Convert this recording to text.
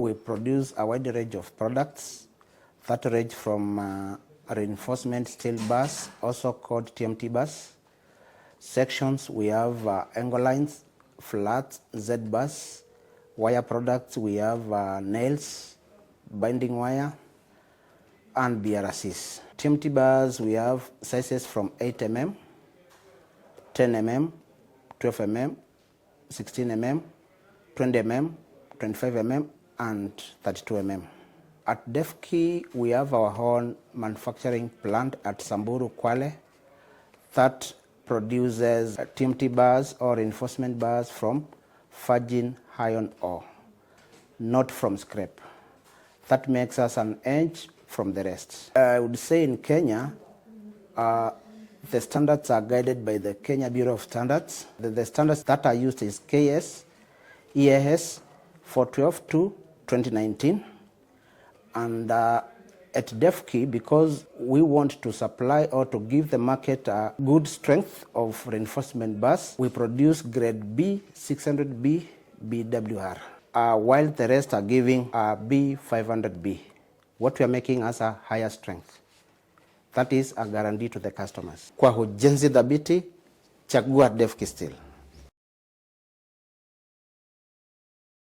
We produce a wide range of products that range from reinforcement steel bars, also called TMT bars. Sections, we have angle lines, flats, Z bars. Wire products, we have nails, binding wire, and BRCs. TMT bars, we have sizes from 8 mm, 10 mm, 12 mm, 16 mm, 20 mm, 25 mm, and 32 mm. At Devki, we have our own manufacturing plant at Samburu, Kwale, that produces TMT bars or reinforcement bars from virgin iron ore, not from scrap. That makes us an edge from the rest. I would say in Kenya, the standards are guided by the Kenya Bureau of Standards. The standards that are used is KS, EAS 412-2019. And at Devki, because we want to supply or to give the market a good strength of reinforcement bars, we produce grade B 600B BWR, while the rest are giving B 500B. What we are making as a higher strength. That is a guarantee to the customers. Kwa ujenzi dhabiti, chagua Devki Steel.